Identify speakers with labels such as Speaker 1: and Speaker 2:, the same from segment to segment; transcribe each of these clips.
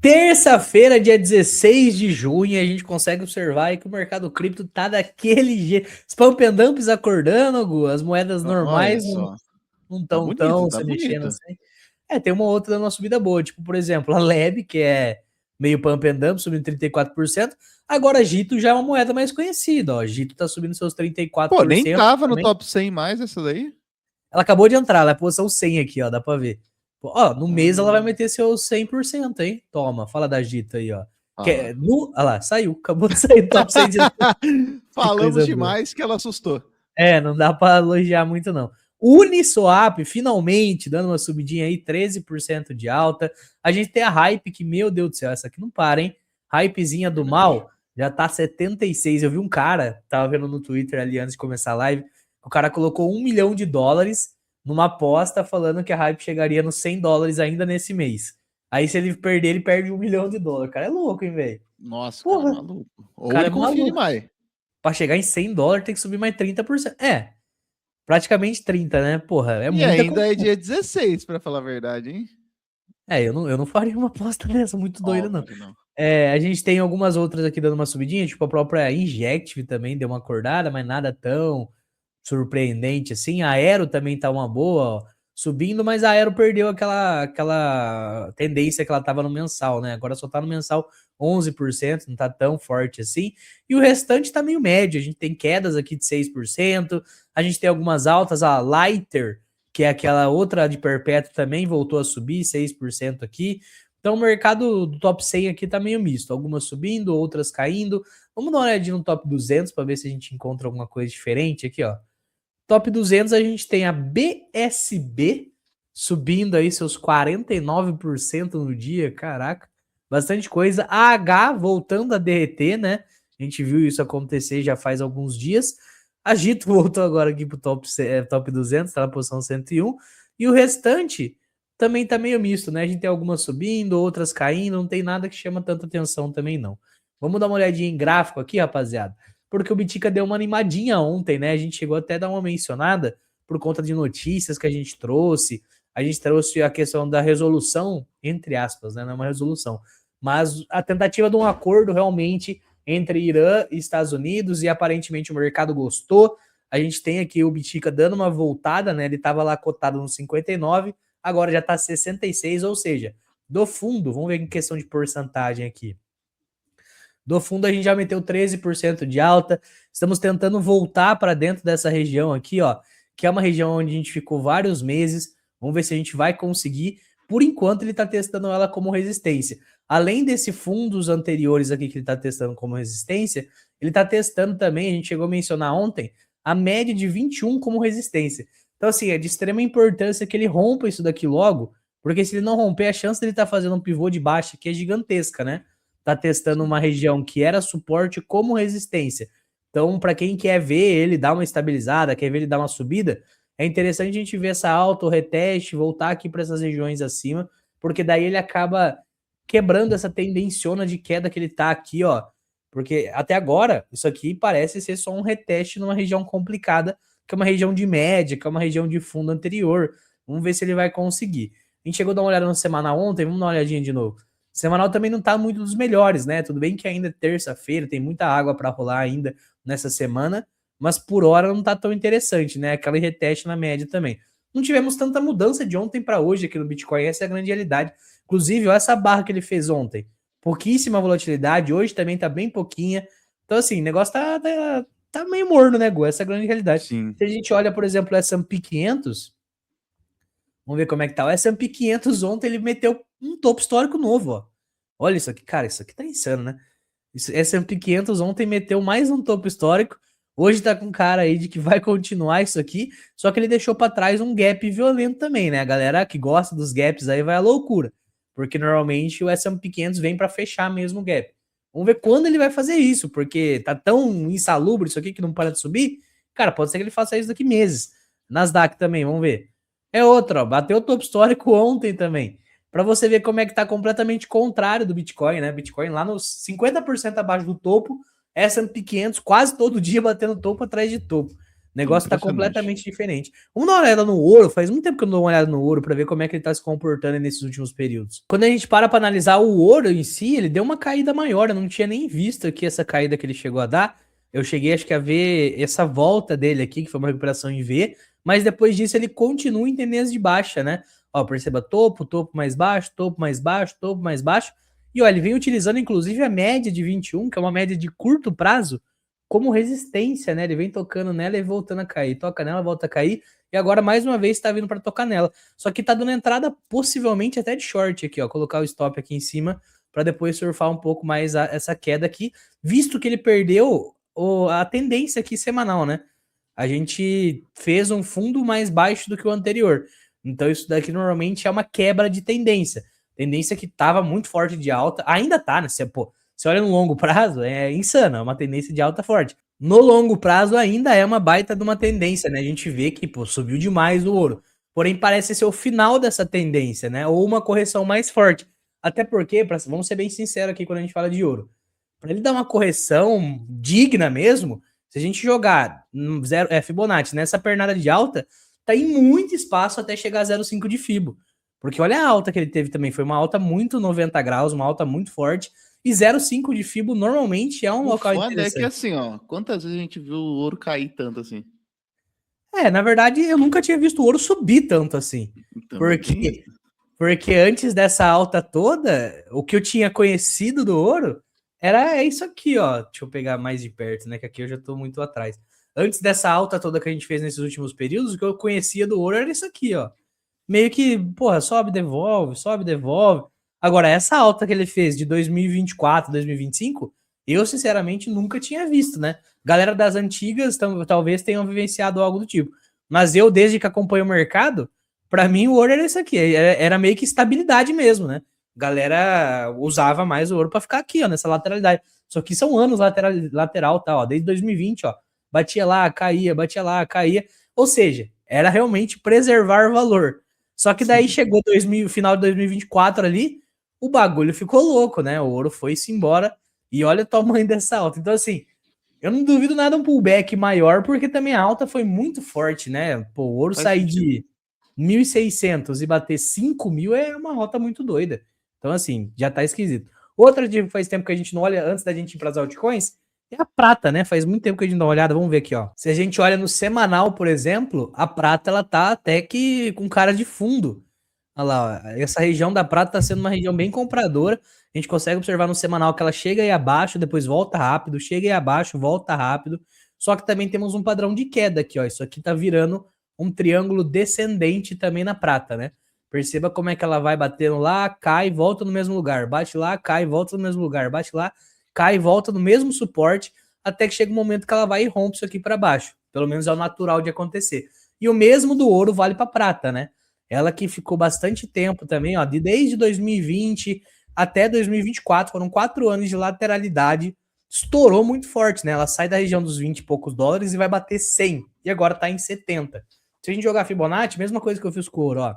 Speaker 1: Terça-feira, dia 16 de junho, a gente consegue observar aí que o mercado cripto tá daquele jeito. Os pump and dumps acordando, Gu, as moedas
Speaker 2: Olha
Speaker 1: normais não
Speaker 2: só.
Speaker 1: não
Speaker 2: Tá
Speaker 1: estão
Speaker 2: bonito,
Speaker 1: tão
Speaker 2: tá
Speaker 1: se mexendo
Speaker 2: bonito.
Speaker 1: assim. Tem uma outra dando uma subida boa, tipo, por exemplo, a Leb, que é meio pump and dump, subindo 34%. Agora a Gito já é uma moeda mais conhecida, ó. A Gito tá subindo seus
Speaker 2: Pô, nem
Speaker 1: 34%
Speaker 2: tava no
Speaker 1: também.
Speaker 2: top 100 mais essa daí.
Speaker 1: Ela acabou de entrar, ela é posição 100 aqui, ó, dá pra ver. Ó, no mês ela vai
Speaker 2: Ah,
Speaker 1: meter seus 100%, hein? Toma, fala da Gita aí, ó.
Speaker 2: fala.
Speaker 1: Olha lá, saiu, acabou de sair do top 100 de novo. Que
Speaker 2: Falamos
Speaker 1: coisa boa.
Speaker 2: demais que ela assustou.
Speaker 1: Não dá pra elogiar muito não. Uniswap, finalmente, dando uma subidinha aí, 13% de alta. A gente tem a Hype, que, meu Deus do céu, essa aqui não para, hein? Hypezinha do
Speaker 2: Verdade.
Speaker 1: mal, já tá 76. Eu vi um cara, tava vendo no Twitter ali antes de começar a live, o cara colocou $1 milhão numa aposta falando que a Hype chegaria nos $100 ainda nesse mês. Aí se ele perder, ele perde $1 milhão. O cara é louco, hein, velho?
Speaker 2: Nossa, cara,
Speaker 1: Porra,
Speaker 2: maluco.
Speaker 1: o
Speaker 2: Ou
Speaker 1: cara
Speaker 2: ele
Speaker 1: é
Speaker 2: confia
Speaker 1: maluco.
Speaker 2: demais.
Speaker 1: Pra chegar em $100 tem que subir mais 30%. Praticamente 30, né? Porra, é
Speaker 2: E
Speaker 1: muita
Speaker 2: ainda
Speaker 1: coisa.
Speaker 2: é dia 16, pra falar a verdade, hein?
Speaker 1: Eu não faria uma aposta dessa muito doida, não.
Speaker 2: Óbvio que não.
Speaker 1: A gente tem algumas outras aqui dando uma subidinha, tipo a própria Injective também deu uma acordada, mas nada tão surpreendente assim. A Aero também tá uma boa, ó, subindo, mas a Aero perdeu aquela tendência que ela tava no mensal, né? Agora só tá no mensal 11%, não tá tão forte assim. E o restante tá meio médio. A gente tem quedas aqui de 6%, a gente tem algumas altas, a Lighter, que é aquela outra de perpétuo também voltou a subir 6% aqui. Então o mercado do top 100 aqui tá meio misto, algumas subindo, outras caindo. Vamos dar uma olhadinha no top 200 para ver se a gente encontra alguma coisa diferente aqui, ó. Top 200 a gente tem a BSB subindo aí seus 49% no dia, caraca, bastante coisa. A H voltando a derreter, né? A gente viu isso acontecer já faz alguns dias. A Gito voltou agora aqui pro top 200, tá na posição 101. E o restante também tá meio misto, né? A gente tem algumas subindo, outras caindo, não tem nada que chama tanta atenção também não. Vamos dar uma olhadinha em gráfico aqui, rapaziada, porque o Bitica deu uma animadinha ontem, né? A gente chegou até a dar uma mencionada por conta de notícias que a gente trouxe. A gente trouxe a questão da resolução, entre aspas, né? Não é uma resolução, mas a tentativa de um acordo realmente entre Irã e Estados Unidos, e aparentemente o mercado gostou. A gente tem aqui o Bitica dando uma voltada, né? Ele estava lá cotado no 59, agora já está 66, ou seja, do fundo, vamos ver em questão de porcentagem aqui. Do fundo a gente já meteu 13% de alta. Estamos tentando voltar para dentro dessa região aqui, ó, que é uma região onde a gente ficou vários meses. Vamos ver se a gente vai conseguir. Por enquanto ele está testando ela como resistência. Além desse fundos anteriores aqui que ele está testando como resistência, ele está testando também, a gente chegou a mencionar ontem, a média de 21 como resistência. Então assim, é de extrema importância que ele rompa isso daqui logo, porque se ele não romper, a chance dele estar fazendo um pivô de baixa aqui é gigantesca, né? Tá testando uma região que era suporte como resistência. Então, para quem quer ver ele dar uma estabilizada, quer ver ele dar uma subida, é interessante a gente ver essa alta, o reteste, voltar aqui para essas regiões acima, porque daí ele acaba quebrando essa tendenciona de queda que ele tá aqui, ó. Porque até agora, isso aqui parece ser só um reteste numa região complicada, que é uma região de média, que é uma região de fundo anterior. Vamos ver se ele vai conseguir. A gente chegou a dar uma olhada no semanal ontem, vamos dar uma olhadinha de novo. Semanal também não tá muito dos melhores, né? Tudo bem que ainda é terça-feira, tem muita água para rolar ainda nessa semana, mas por hora não tá tão interessante, né? Aquela reteste na média também. Não tivemos tanta mudança de ontem para hoje aqui no Bitcoin, essa é a grande realidade. Inclusive, olha essa barra que ele fez ontem. Pouquíssima volatilidade, hoje também tá bem pouquinha. Então, assim, o negócio tá meio morno, né, Gu? Essa é a grande realidade.
Speaker 2: Sim.
Speaker 1: Se a gente olha, por exemplo, o S&P 500, vamos ver como é que tá. O S&P 500 ontem ele meteu um topo histórico novo, ó. Olha isso aqui, cara, isso aqui tá insano, né? S&P 500 ontem meteu mais um topo histórico. Hoje tá com cara aí de que vai continuar isso aqui, só que ele deixou para trás um gap violento também, né? A galera que gosta dos gaps aí vai à loucura, porque normalmente o S&P 500 vem para fechar mesmo o gap. Vamos ver quando ele vai fazer isso, porque tá tão insalubre isso aqui que não para de subir. Cara, pode ser que ele faça isso daqui meses. Nasdaq também, vamos ver. É outro, ó, bateu o topo histórico ontem também. Para você ver como é que tá completamente contrário do Bitcoin, né? Bitcoin lá nos 50% abaixo do topo, S&P 500 quase todo dia batendo topo atrás de topo. negócio tá
Speaker 2: Impressionante.
Speaker 1: completamente diferente. Vamos dar uma olhada no ouro. Faz muito tempo que eu não dou uma olhada no ouro pra ver como é que ele tá se comportando nesses últimos períodos. Quando a gente para pra analisar o ouro em si, ele deu uma caída maior. Eu não tinha nem visto aqui essa caída que ele chegou a dar. Eu cheguei, acho que, a ver essa volta dele aqui, que foi uma recuperação em V, mas depois disso ele continua em tendência de baixa, né? Ó, perceba topo, topo mais baixo, topo mais baixo, topo mais baixo. E ó, ele vem utilizando inclusive a média de 21, que é uma média de curto prazo, como resistência, né? Ele vem tocando nela e voltando a cair. Toca nela, volta a cair. E agora, mais uma vez, tá vindo para tocar nela. Só que tá dando entrada possivelmente até de short aqui, ó. Colocar o stop aqui em cima para depois surfar um pouco mais essa queda aqui, visto que ele perdeu a tendência aqui semanal, né? A gente fez um fundo mais baixo do que o anterior. Então isso daqui normalmente é uma quebra de tendência. Tendência que estava muito forte de alta, ainda tá, né? Você olha no longo prazo, é insano, é uma tendência de alta forte. No longo prazo ainda é uma baita de uma tendência, né? A gente vê que, pô, subiu demais o ouro. Porém, parece ser o final dessa tendência, né? Ou uma correção mais forte. Até porque, vamos ser bem sinceros aqui quando a gente fala de ouro. Para ele dar uma correção digna mesmo, se a gente jogar Fibonacci nessa pernada de alta, tá em muito espaço até chegar a 0,5 de Fibo. Porque olha a alta que ele teve também, foi uma alta muito 90 graus, uma alta muito forte, e 0,5 de Fibo normalmente é um
Speaker 2: O
Speaker 1: local
Speaker 2: foda é que
Speaker 1: interessante.
Speaker 2: assim, ó, quantas vezes a gente viu o ouro cair tanto assim?
Speaker 1: Na verdade, eu nunca tinha visto o ouro subir tanto assim.
Speaker 2: Também tem isso.
Speaker 1: Porque antes dessa alta toda, o que eu tinha conhecido do ouro era isso aqui, ó. Deixa eu pegar mais de perto, né? Que aqui eu já tô muito atrás. Antes dessa alta toda que a gente fez nesses últimos períodos, o que eu conhecia do ouro era isso aqui, ó. Meio que, porra, sobe, devolve, sobe, devolve. Agora, essa alta que ele fez de 2024, 2025, eu sinceramente nunca tinha visto, né? Galera das antigas talvez tenham vivenciado algo do tipo. Mas eu, desde que acompanho o mercado, para mim o ouro era isso aqui. Era meio que estabilidade mesmo, né? Galera usava mais o ouro para ficar aqui, ó, nessa lateralidade. Só que são anos lateral, tá, ó, desde 2020, ó. Batia lá, caía. Ou seja, era realmente preservar valor. Só que daí
Speaker 2: Sim.
Speaker 1: chegou final de 2024 ali, o bagulho ficou louco, né? O ouro foi-se embora e olha o tamanho dessa alta. Então, assim, eu não duvido nada um pullback maior, porque também a alta foi muito forte, né? Pô, o ouro
Speaker 2: Faz
Speaker 1: sair
Speaker 2: sentido.
Speaker 1: de 1.600 e bater 5.000 é uma rota muito doida. Então, assim, já tá esquisito. Outra dica que faz tempo que a gente não olha antes da gente ir para as altcoins é a prata, né? Faz muito tempo que a gente dá uma olhada. Vamos ver aqui, ó. Se a gente olha no semanal, por exemplo, a prata ela tá até que com cara de fundo. Olha lá, ó. Essa região da prata tá sendo uma região bem compradora. A gente consegue observar no semanal que ela chega aí abaixo, depois volta rápido, chega aí abaixo, volta rápido. Só que também temos um padrão de queda aqui, ó. Isso aqui tá virando um triângulo descendente também na prata, né? Perceba como é que ela vai batendo lá, cai, volta no mesmo lugar, bate lá, cai, volta no mesmo lugar, bate lá, cai e volta no mesmo suporte, até que chega um momento que ela vai e rompe isso aqui para baixo. Pelo menos é o natural de acontecer. E o mesmo do ouro vale para prata, né? Ela que ficou bastante tempo também, ó, desde 2020 até 2024, foram 4 anos de lateralidade, estourou muito forte, né? Ela sai da região dos 20 e poucos dólares e vai bater 100, e agora tá em 70. Se a gente jogar Fibonacci, mesma coisa que eu fiz com o ouro, ó.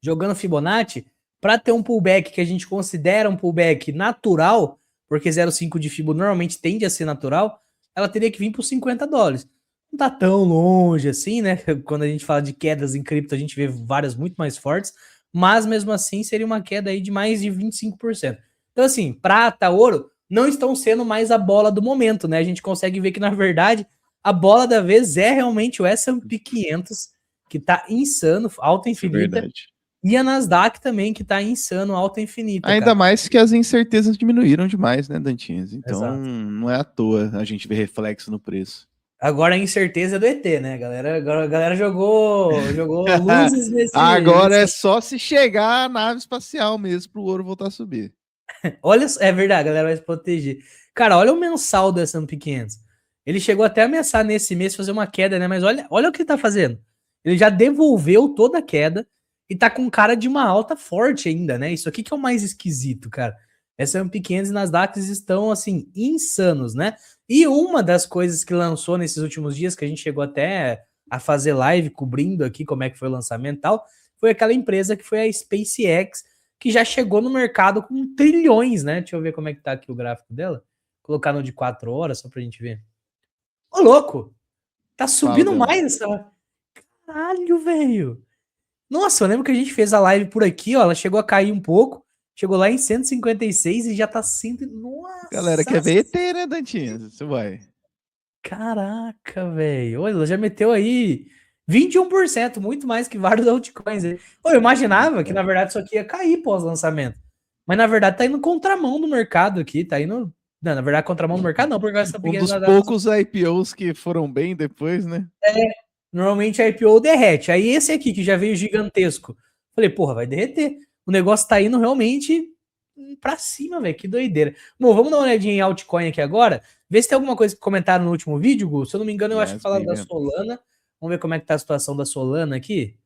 Speaker 1: Jogando Fibonacci, para ter um pullback que a gente considera um pullback natural, porque 0,5 de Fibo normalmente tende a ser natural, ela teria que vir por 50 dólares. Não tá tão longe assim, né? Quando a gente fala de quedas em cripto, a gente vê várias muito mais fortes, mas mesmo assim seria uma queda aí de mais de 25%. Então, assim, prata, ouro não estão sendo mais a bola do momento, né? A gente consegue ver que, na verdade, a bola da vez é realmente o S&P 500, que tá insano, alta
Speaker 2: Isso é
Speaker 1: infinita,
Speaker 2: verdade.
Speaker 1: e a Nasdaq também, que tá insano, alta infinita,
Speaker 2: Ainda
Speaker 1: cara.
Speaker 2: mais que as incertezas diminuíram demais, né, Dantinhas? Então,
Speaker 1: Exato.
Speaker 2: não é à toa a gente ver reflexo no preço.
Speaker 1: Agora a incerteza é do ET, né? Agora a galera jogou luzes
Speaker 2: Agora
Speaker 1: nesse.
Speaker 2: é só se chegar a nave espacial mesmo pro ouro voltar a subir.
Speaker 1: Olha, é verdade, a galera vai se proteger. Cara, olha o mensal do S&P 500. Ele chegou até a ameaçar nesse mês fazer uma queda, né? Mas olha o que ele tá fazendo. Ele já devolveu toda a queda e tá com cara de uma alta forte ainda, né? Isso aqui que é o mais esquisito, cara. S&P 500 e Nasdaq estão, assim, insanos, né? E uma das coisas que lançou nesses últimos dias, que a gente chegou até a fazer live cobrindo aqui como é que foi o lançamento e tal, foi aquela empresa que foi a SpaceX, que já chegou no mercado com trilhões, né? Deixa eu ver como é que tá aqui o gráfico dela. Colocar no de 4 horas, só pra gente ver. Ô, louco! Tá subindo mais essa... Caralho, velho. Nossa, eu lembro que a gente fez a live por aqui, ó. Ela chegou a cair um pouco. Chegou lá em 156 e já tá 100...
Speaker 2: Galera,
Speaker 1: Nossa!
Speaker 2: quer ver ET, né, Dantinho? Isso vai.
Speaker 1: Caraca, velho. Olha, ela já meteu aí 21%, muito mais que vários altcoins. Eu imaginava que, na verdade, isso aqui ia cair pós-lançamento. Mas, na verdade, tá indo contramão do mercado aqui. Tá indo... Não, na verdade, contramão do mercado não, porque essa
Speaker 2: Um
Speaker 1: pequena...
Speaker 2: dos poucos IPOs que foram bem depois, né?
Speaker 1: Normalmente a IPO derrete. Aí esse aqui, que já veio gigantesco. Falei, porra, vai derreter. O negócio tá indo realmente pra cima, velho. Que doideira. Bom, vamos dar uma olhadinha em altcoin aqui agora. Ver se tem alguma coisa que comentaram no último vídeo, Gu. Se eu não me engano, eu acho que falaram da Solana. Vamos ver como é que tá a situação da Solana aqui.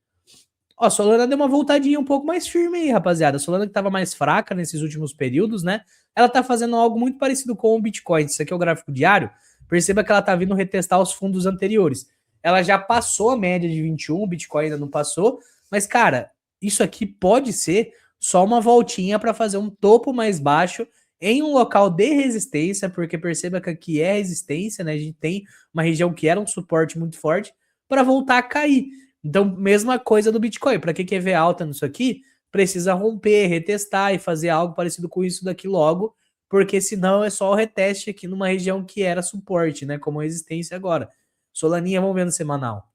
Speaker 1: Ó, a Solana deu uma voltadinha um pouco mais firme aí, rapaziada. A Solana que tava mais fraca nesses últimos períodos, né? Ela tá fazendo algo muito parecido com o Bitcoin. Isso aqui é o gráfico diário. Perceba que ela tá vindo retestar os fundos anteriores. Ela já passou a média de 21, o Bitcoin ainda não passou. Mas, cara, isso aqui pode ser só uma voltinha para fazer um topo mais baixo em um local de resistência, porque perceba que aqui é resistência, né? A gente tem uma região que era um suporte muito forte para voltar a cair. Então, mesma coisa do Bitcoin. Para quem quer ver alta nisso aqui, precisa romper, retestar e fazer algo parecido com isso daqui logo, porque senão é só o reteste aqui numa região que era suporte, né? Como resistência agora. Solaninha, vamos ver no semanal.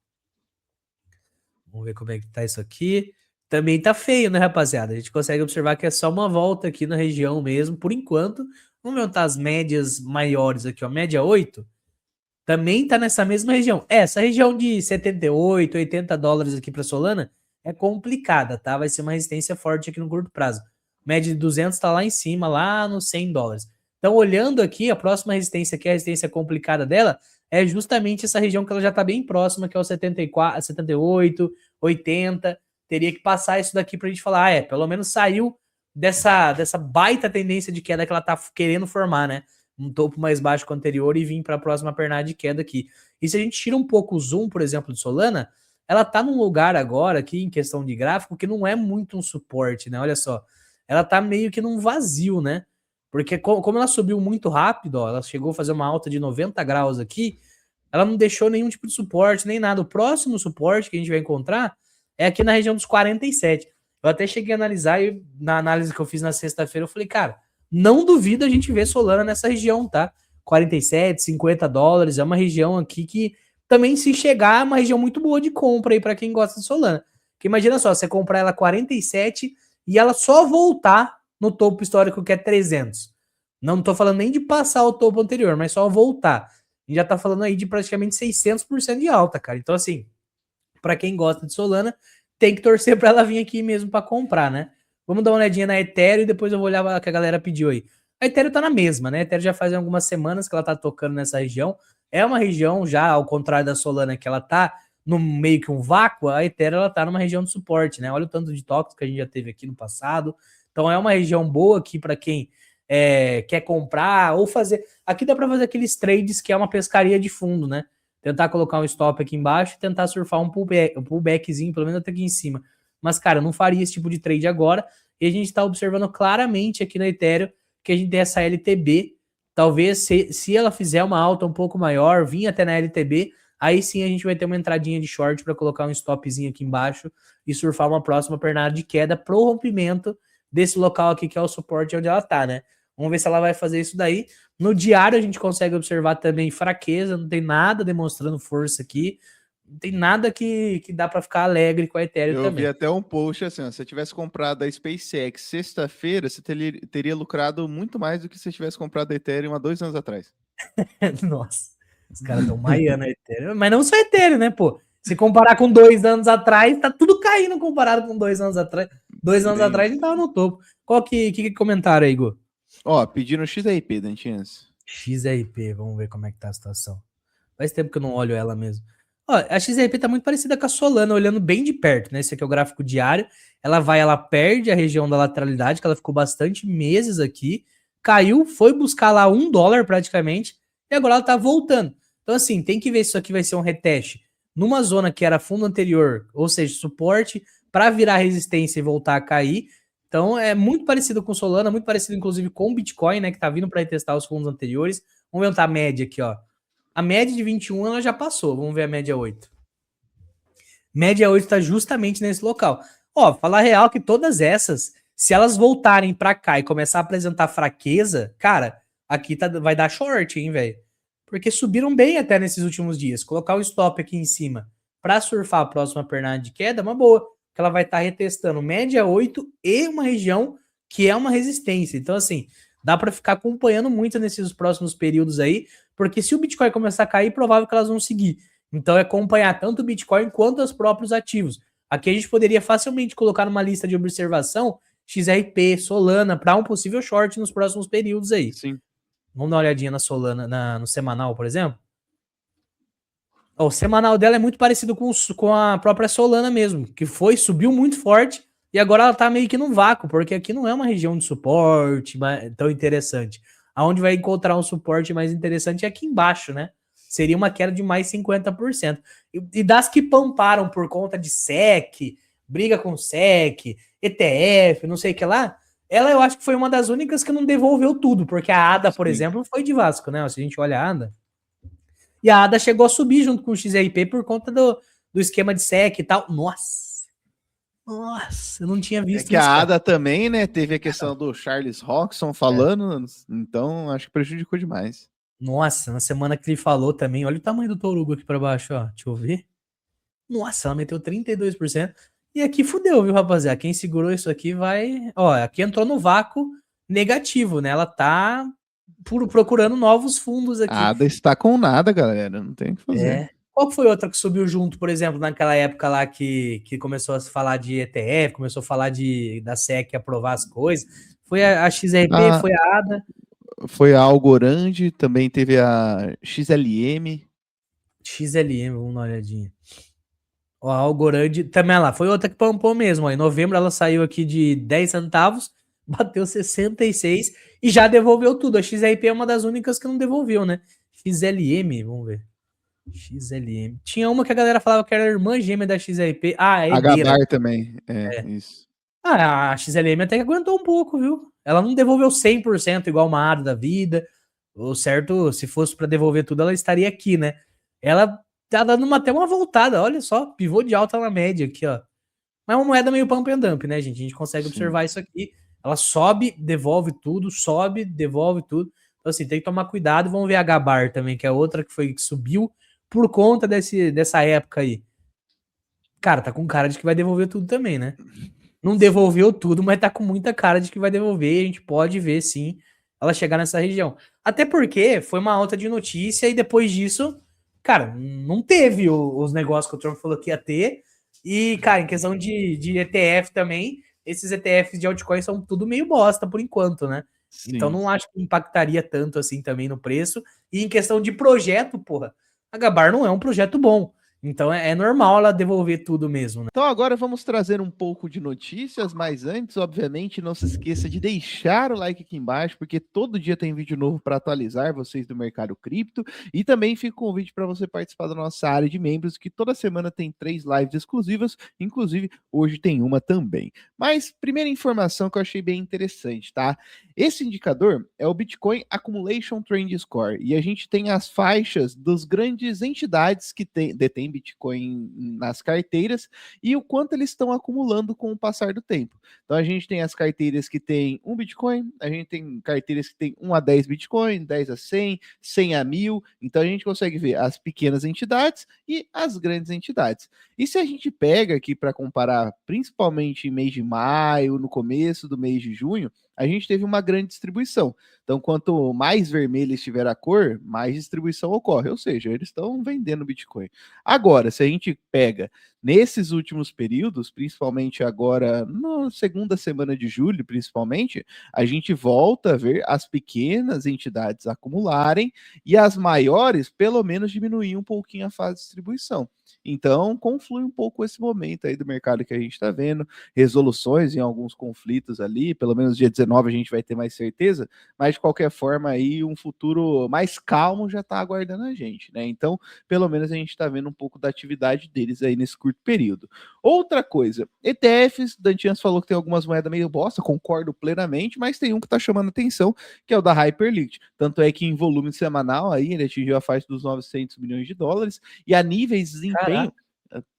Speaker 1: Vamos ver como é que tá isso aqui. Também tá feio, né, rapaziada? A gente consegue observar que é só uma volta aqui na região mesmo, por enquanto. Vamos ver as médias maiores aqui, ó. Média 8. Também tá nessa mesma região. Essa região de 78, 80 dólares aqui para Solana é complicada, tá? Vai ser uma resistência forte aqui no curto prazo. Média de 200 tá lá em cima, lá nos 100 dólares. Então, olhando aqui, a próxima resistência, que é a resistência complicada dela, é justamente essa região que ela já tá bem próxima, que é o 74, 78, 80. Teria que passar isso daqui pra gente falar, pelo menos saiu dessa baita tendência de queda que ela tá querendo formar, né? Um topo mais baixo que o anterior e vir para a próxima pernada de queda aqui. E se a gente tira um pouco o zoom, por exemplo, de Solana, ela tá num lugar agora aqui, em questão de gráfico, que não é muito um suporte, né? Olha só, ela tá meio que num vazio, né? Porque como ela subiu muito rápido, ó, ela chegou a fazer uma alta de 90 graus aqui, ela não deixou nenhum tipo de suporte, nem nada. O próximo suporte que a gente vai encontrar é aqui na região dos 47. Eu até cheguei a analisar, e na análise que eu fiz na sexta-feira, eu falei, cara, não duvido a gente ver Solana nessa região, tá? 47, 50 dólares, é uma região aqui que também, se chegar, é uma região muito boa de compra aí para quem gosta de Solana. Porque imagina só, você comprar ela 47 e ela só voltar no topo histórico que é 300. Não tô falando nem de passar o topo anterior, mas só voltar. E já tá falando aí de praticamente 600% de alta, cara. Então, assim, para quem gosta de Solana, tem que torcer para ela vir aqui mesmo para comprar, né? Vamos dar uma olhadinha na Ethereum e depois eu vou olhar o que a galera pediu aí. A Ethereum tá na mesma, né? A Ethereum já faz algumas semanas que ela tá tocando nessa região. É uma região já, ao contrário da Solana, que ela tá no meio que um vácuo, a Ethereum ela tá numa região de suporte, né? Olha o tanto de toques que a gente já teve aqui no passado. Então é uma região boa aqui para quem quer comprar ou fazer. Aqui dá para fazer aqueles trades que é uma pescaria de fundo, né? Tentar colocar um stop aqui embaixo e tentar surfar um pullbackzinho, pelo menos até aqui em cima. Mas, cara, eu não faria esse tipo de trade agora. E a gente está observando claramente aqui na Ethereum que a gente tem essa LTB. Talvez, se ela fizer uma alta um pouco maior, vir até na LTB, aí sim a gente vai ter uma entradinha de short para colocar um stopzinho aqui embaixo e surfar uma próxima pernada de queda pro rompimento desse local aqui, que é o suporte onde ela tá, né? Vamos ver se ela vai fazer isso daí. No diário a gente consegue observar também fraqueza, não tem nada demonstrando força aqui. Não tem nada que dá para ficar alegre com a Ethereum também.
Speaker 2: Eu vi até um post assim, ó, se você tivesse comprado a SpaceX sexta-feira, você teria lucrado muito mais do que se você tivesse comprado a Ethereum há 2 anos atrás.
Speaker 1: Nossa, os caras estão maiando a Ethereum. Mas não só Ethereum, né, pô? Se comparar com 2 anos atrás, tá tudo caindo comparado com 2 anos atrás. 2 anos atrás a gente tava no topo. Qual que comentaram aí, Igor?
Speaker 2: Ó, pediram XRP, Dantinhas.
Speaker 1: XRP, vamos ver como é que tá a situação. Faz tempo que eu não olho ela mesmo. Ó, a XRP tá muito parecida com a Solana, olhando bem de perto, né? Esse aqui é o gráfico diário. Ela perde a região da lateralidade, que ela ficou bastante meses aqui. Caiu, foi buscar lá $1 praticamente, e agora ela tá voltando. Então, assim, tem que ver se isso aqui vai ser um reteste numa zona que era fundo anterior, ou seja, suporte, para virar resistência e voltar a cair. Então, é muito parecido com Solana, muito parecido, inclusive, com o Bitcoin, né? Que tá vindo para retestar os fundos anteriores. Vamos ver a média aqui, ó. A média de 21 ela já passou. Vamos ver a média 8. Média 8 está justamente nesse local. Ó, falar real que todas essas, se elas voltarem para cá e começar a apresentar fraqueza, cara, aqui vai dar short, hein, velho? Porque subiram bem até nesses últimos dias. Colocar o stop aqui em cima para surfar a próxima pernada de queda é uma boa, que ela vai estar retestando média 8 e uma região que é uma resistência. Então, assim, dá para ficar acompanhando muito nesses próximos períodos aí, porque se o Bitcoin começar a cair, provável que elas vão seguir. Então é acompanhar tanto o Bitcoin quanto os próprios ativos. Aqui a gente poderia facilmente colocar numa lista de observação XRP, Solana, para um possível short nos próximos períodos aí.
Speaker 2: Sim.
Speaker 1: Vamos dar uma olhadinha na Solana, no semanal, por exemplo. O semanal dela é muito parecido com a própria Solana mesmo, que subiu muito forte e agora ela tá meio que num vácuo, porque aqui não é uma região de suporte tão interessante. Aonde vai encontrar um suporte mais interessante é aqui embaixo, né? Seria uma queda de mais 50%. E das que pamparam por conta de SEC, briga com SEC, ETF, não sei o que lá, ela eu acho que foi uma das únicas que não devolveu tudo, porque a ADA, por exemplo, foi de Vasco, né? Se a gente olha a ADA. E a ADA chegou a subir junto com o XRP por conta do esquema de SEC e tal. Nossa, eu não tinha visto
Speaker 2: isso. É que a ADA também, né, teve a questão do Charles Roxon falando, então acho que prejudicou demais.
Speaker 1: Nossa, na semana que ele falou também, olha o tamanho do Torugo aqui pra baixo, ó. Deixa eu ver. Nossa, ela meteu 32%. E aqui fudeu, viu, rapaziada? Quem segurou isso aqui vai... Ó, aqui entrou no vácuo negativo, né? Ela tá procurando novos fundos aqui.
Speaker 2: A ADA está com nada, galera. Não tem o que fazer.
Speaker 1: Qual foi outra que subiu junto, por exemplo, naquela época lá que começou a se falar de ETF, começou a falar da SEC aprovar as coisas? Foi a XRP, foi a ADA.
Speaker 2: Foi a Algorand, também teve a XLM.
Speaker 1: XLM, vamos dar uma olhadinha. Ó, a Algorand também lá, foi outra que pampou mesmo. Ó. Em novembro ela saiu aqui de 10 centavos, bateu 66 e já devolveu tudo. A XRP é uma das únicas que não devolveu, né? XLM, vamos ver. XLM. Tinha uma que a galera falava que era a irmã gêmea da XRP. Ah, é
Speaker 2: A
Speaker 1: Edeira.
Speaker 2: Gabar também, isso.
Speaker 1: Ah, a XLM até que aguentou um pouco, viu? Ela não devolveu 100% igual uma ADA da vida. O certo, se fosse para devolver tudo, ela estaria aqui, né? Ela tá dando até uma voltada, olha só, pivô de alta na média aqui, ó. Mas é uma moeda meio pump and dump, né, gente? A gente consegue observar isso aqui. Ela sobe, devolve tudo, sobe, devolve tudo. Então, assim, tem que tomar cuidado. Vamos ver a Gabar também, que é outra que subiu por conta dessa época aí. Cara, tá com cara de que vai devolver tudo também, né? Não devolveu tudo, mas tá com muita cara de que vai devolver. E a gente pode ver, sim, ela chegar nessa região. Até porque foi uma alta de notícia e depois disso, cara, não teve os negócios que o Trump falou que ia ter. E, cara, em questão de ETF também, esses ETFs de altcoin são tudo meio bosta por enquanto, né?
Speaker 2: Sim.
Speaker 1: Então não acho que impactaria tanto assim também no preço. E em questão de projeto, porra, a Gabar não é um projeto bom. Então é normal ela devolver tudo mesmo, né?
Speaker 2: Então agora vamos trazer um pouco de notícias, mas antes, obviamente, não se esqueça de deixar o like aqui embaixo, porque todo dia tem vídeo novo para atualizar vocês do mercado cripto, e também fica o convite para você participar da nossa área de membros, que toda semana tem 3 lives exclusivas, inclusive hoje tem uma também. Mas primeira informação que eu achei bem interessante, tá? Esse indicador é o Bitcoin Accumulation Trend Score, e a gente tem as faixas das grandes entidades que detêm Bitcoin nas carteiras e o quanto eles estão acumulando com o passar do tempo. Então a gente tem as carteiras que tem 1 Bitcoin, a gente tem carteiras que tem 1 a 10 Bitcoin, 10 a 100, 100 a 1000, então a gente consegue ver as pequenas entidades e as grandes entidades. E se a gente pega aqui para comparar, principalmente em mês de maio, no começo do mês de junho, a gente teve uma grande distribuição. Então, quanto mais vermelha estiver a cor, mais distribuição ocorre. Ou seja, eles estão vendendo Bitcoin. Agora, se a gente pega nesses últimos períodos, principalmente agora na segunda semana de julho, principalmente, a gente volta a ver as pequenas entidades acumularem e as maiores, pelo menos, diminuir um pouquinho a fase de distribuição. Então, conflui um pouco esse momento aí do mercado que a gente está vendo, resoluções em alguns conflitos ali, pelo menos dia 19 a gente vai ter mais certeza, mas de qualquer forma aí um futuro mais calmo já está aguardando a gente, né? Então, pelo menos a gente está vendo um pouco da atividade deles aí nesse curto curto período. Outra coisa, ETFs, Dantians falou que tem algumas moedas meio bosta, concordo plenamente, mas tem um que tá chamando atenção, que é o da Hyperliquid. Tanto é que em volume semanal aí ele atingiu a faixa dos 900 milhões de dólares, e a níveis de desempenho,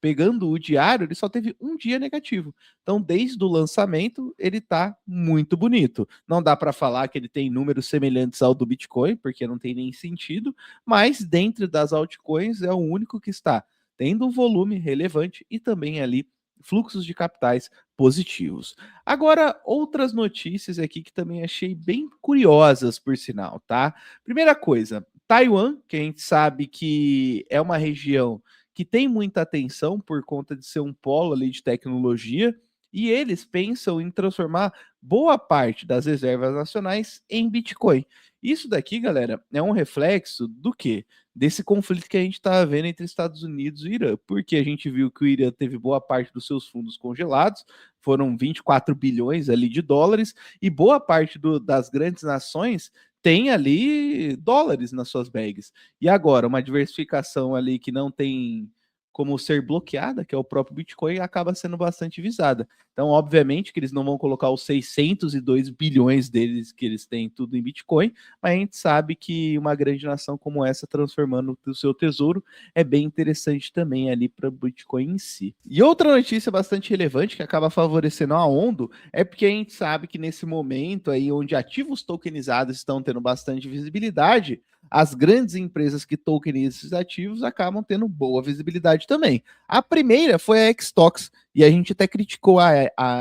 Speaker 2: pegando o diário, ele só teve um dia negativo. Então, desde o lançamento, ele tá muito bonito. Não dá para falar que ele tem números semelhantes ao do Bitcoin, porque não tem nem sentido, mas dentro das altcoins é o único que está tendo um volume relevante e também ali fluxos de capitais positivos. Agora, outras notícias aqui que também achei bem curiosas, por sinal, tá? Primeira coisa, Taiwan, que a gente sabe que é uma região que tem muita atenção por conta de ser um polo ali de tecnologia, e eles pensam em transformar boa parte das reservas nacionais em Bitcoin. Isso daqui, galera, é um reflexo do quê? Desse conflito que a gente está vendo entre Estados Unidos e Irã, porque a gente viu que o Irã teve boa parte dos seus fundos congelados, foram 24 bilhões ali de dólares, e boa parte das grandes nações tem ali dólares nas suas bags. E agora, uma diversificação ali que não tem como ser bloqueada, que é o próprio Bitcoin, acaba sendo bastante visada. Então, obviamente que eles não vão colocar os 602 bilhões deles que eles têm tudo em Bitcoin, mas a gente sabe que uma grande nação como essa transformando o seu tesouro é bem interessante também ali para o Bitcoin em si. E outra notícia bastante relevante que acaba favorecendo a Ondo é porque a gente sabe que nesse momento aí onde ativos tokenizados estão tendo bastante visibilidade, as grandes empresas que tokenizam esses ativos acabam tendo boa visibilidade também. A primeira foi a Xtox, e a gente até criticou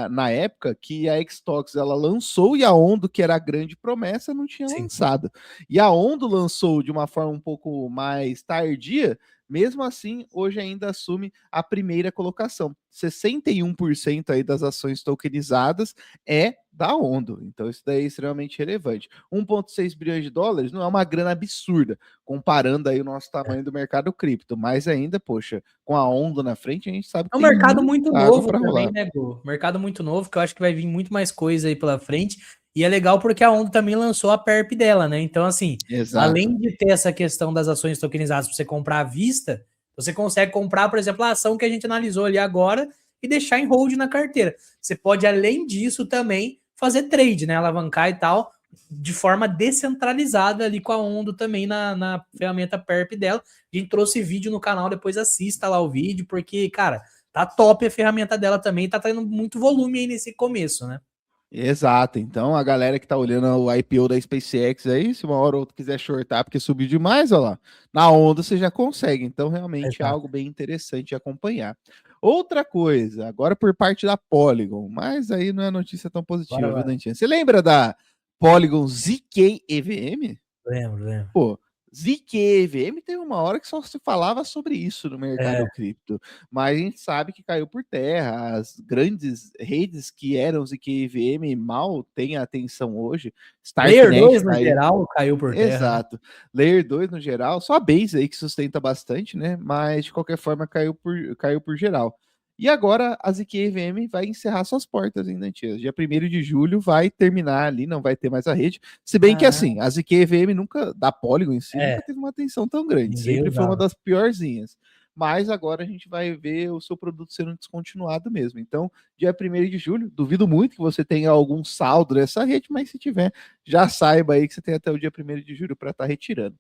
Speaker 2: na época que a Xtox ela lançou e a Ondo, que era a grande promessa, não tinha lançado. E a Ondo lançou de uma forma um pouco mais tardia, mesmo assim, hoje ainda assume a primeira colocação. 61% aí das ações tokenizadas é da Ondo. Então, isso daí é extremamente relevante. 1,6 bilhões de dólares não é uma grana absurda, comparando aí o nosso tamanho do mercado cripto. Mas ainda, poxa, com a Ondo na frente, a gente sabe que
Speaker 1: É um
Speaker 2: tem
Speaker 1: mercado muito
Speaker 2: água
Speaker 1: novo
Speaker 2: para
Speaker 1: também,
Speaker 2: rolar.
Speaker 1: né, Gu? Mercado muito novo, que eu acho que vai vir muito mais coisa aí pela frente. E é legal porque a Ondo também lançou a perp dela, né? Então, assim,
Speaker 2: Exato.
Speaker 1: além de ter essa questão das ações tokenizadas para você comprar à vista, você consegue comprar, por exemplo, a ação que a gente analisou ali agora e deixar em hold na carteira. Você pode, além disso, também fazer trade, né? Alavancar e tal, de forma descentralizada ali com a Ondo também na ferramenta perp dela. A gente trouxe vídeo no canal, depois assista lá o vídeo, porque, cara, tá top a ferramenta dela também, tá tendo muito volume aí nesse começo, né?
Speaker 2: Exato. Então, a galera que tá olhando o IPO da SpaceX aí, se uma hora ou outra quiser shortar porque subiu demais, ó lá, na onda você já consegue. Então, realmente é
Speaker 1: Exato.
Speaker 2: algo bem interessante de acompanhar. Outra coisa, agora por parte da Polygon, mas aí não é notícia tão positiva, viu,
Speaker 1: Bora.
Speaker 2: Dantinha? Você lembra da Polygon ZK EVM?
Speaker 1: Lembro.
Speaker 2: Pô, ZQEVM teve uma hora que só se falava sobre isso no
Speaker 1: É,
Speaker 2: mercado cripto, mas a gente sabe que caiu por terra. As grandes redes que eram ZQEVM mal têm atenção hoje.
Speaker 1: Layer
Speaker 2: Starknet
Speaker 1: 2 no
Speaker 2: tá aí.
Speaker 1: geral caiu por terra, né?
Speaker 2: Exato. Layer 2 no geral, só a Base aí que sustenta bastante, né? Mas de qualquer forma caiu por geral. E agora a ZQEVM vai encerrar suas portas ainda, tia. Dia 1º de julho vai terminar ali, não vai ter mais a rede. Se bem que
Speaker 1: Ah,
Speaker 2: assim, a ZQEVM nunca, da Polygon em si,
Speaker 1: é,
Speaker 2: nunca teve uma atenção tão grande.
Speaker 1: ninguém
Speaker 2: Sempre foi uma
Speaker 1: usava.
Speaker 2: das piorzinhas. Mas agora a gente vai ver o seu produto sendo descontinuado mesmo. Então, dia 1º de julho, duvido muito que você tenha algum saldo nessa rede, mas se tiver, já saiba aí que você tem até o dia 1º de julho para estar retirando.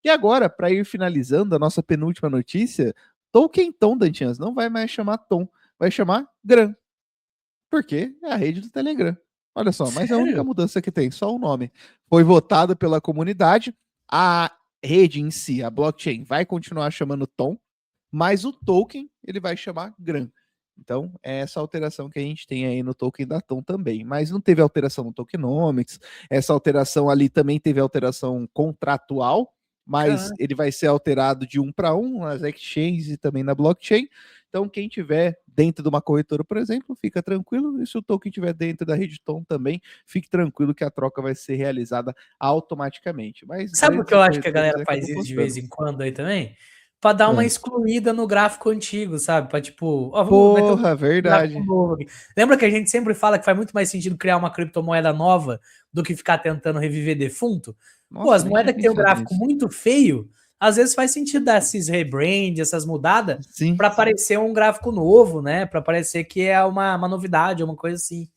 Speaker 2: E agora, para ir finalizando a nossa penúltima notícia, Token Tom, Dantians, não vai mais chamar Tom, vai chamar Gram, porque é a rede do Telegram. Olha só, mas é a única
Speaker 1: Sério?
Speaker 2: mudança que tem, só o nome. Foi votado pela comunidade, a rede em si, a blockchain, vai continuar chamando Tom, mas o token ele vai chamar Gram. Então, é essa alteração que a gente tem aí no token da Tom também. Mas não teve alteração no tokenomics, essa alteração ali também teve alteração contratual, mas
Speaker 1: Caramba.
Speaker 2: ele vai ser alterado de 1 para 1 nas exchanges e também na blockchain. Então, quem tiver dentro de uma corretora, por exemplo, fica tranquilo. E se o token estiver dentro da rede Tom também, fique tranquilo que a troca vai ser realizada automaticamente. Mas
Speaker 1: Sabe por
Speaker 2: grandes
Speaker 1: que eu acho que a
Speaker 2: corretoras
Speaker 1: galera
Speaker 2: acabam
Speaker 1: faz isso de vez
Speaker 2: postando.
Speaker 1: em quando aí também? Pra dar uma
Speaker 2: É.
Speaker 1: excluída no gráfico antigo, sabe? Pra tipo, ó, vamos meter um
Speaker 2: Porra,
Speaker 1: gráfico
Speaker 2: verdade.
Speaker 1: novo aqui. Lembra que a gente sempre fala que faz muito mais sentido criar uma criptomoeda nova do que ficar tentando reviver defunto? Pô,
Speaker 2: Nossa,
Speaker 1: as
Speaker 2: nem tinha
Speaker 1: moedas que tem um
Speaker 2: pensado
Speaker 1: gráfico
Speaker 2: nisso.
Speaker 1: muito feio, às vezes faz sentido dar esses rebrand, essas mudadas,
Speaker 2: Sim,
Speaker 1: para aparecer um gráfico novo, né? Para parecer que é uma novidade, uma coisa assim.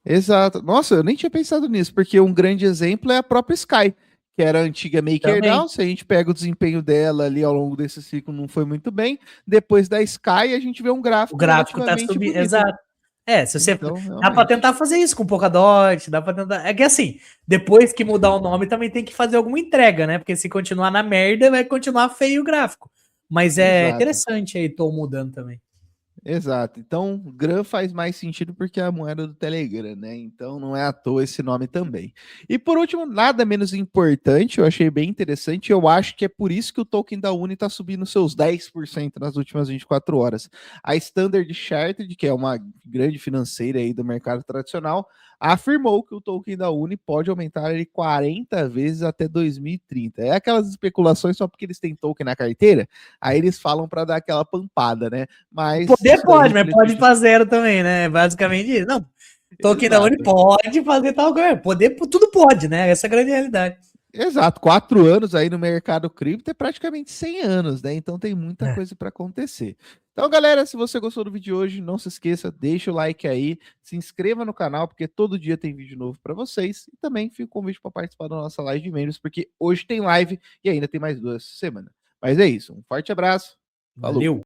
Speaker 2: exato. Nossa, eu nem tinha pensado nisso, porque um grande exemplo é a própria Sky, que era a antiga
Speaker 1: Também.
Speaker 2: MakerDAO. Se a gente pega o desempenho dela ali ao longo desse ciclo, não foi muito bem. Depois da Sky, a gente vê um
Speaker 1: O
Speaker 2: gráfico
Speaker 1: gráfico tá
Speaker 2: relativamente
Speaker 1: subindo,
Speaker 2: bonito.
Speaker 1: exato. É, se você
Speaker 2: Então,
Speaker 1: dá para
Speaker 2: realmente.
Speaker 1: tentar fazer isso com Polkadot, dá para tentar. É que assim, depois que mudar o nome também tem que fazer alguma entrega, né? Porque se continuar na merda, vai continuar feio o gráfico. Mas é
Speaker 2: Exato.
Speaker 1: interessante aí, tô mudando também.
Speaker 2: Exato. Então, Gram faz mais sentido porque é a moeda do Telegram, né? Então, não é à toa esse nome também. E por último, nada menos importante, eu achei bem interessante, eu acho que é por isso que o token da Uni está subindo seus 10% nas últimas 24 horas. A Standard Chartered, que é uma grande financeira aí do mercado tradicional, afirmou que o token da Uni pode aumentar ele 40 vezes até 2030. É aquelas especulações só porque eles têm token na carteira, aí eles falam para dar aquela pampada, né? Mas
Speaker 1: Poder
Speaker 2: isso daí
Speaker 1: pode, mas pode ir
Speaker 2: reflete.
Speaker 1: pra zero também, né? Basicamente isso. Não, token da Uni
Speaker 2: Exato.
Speaker 1: pode fazer tal coisa. Poder, tudo pode, né? Essa é a grande realidade.
Speaker 2: Exato, 4 anos aí no mercado cripto é praticamente 100 anos, né? Então tem muita
Speaker 1: É.
Speaker 2: coisa para acontecer. Então, galera, se você gostou do vídeo de hoje, não se esqueça, deixa o like aí, se inscreva no canal, porque todo dia tem vídeo novo para vocês. E também fica o convite para participar da nossa live de membros, porque hoje tem live e ainda tem mais 2 semanas. Mas é isso, um forte abraço, falou!
Speaker 1: Valeu.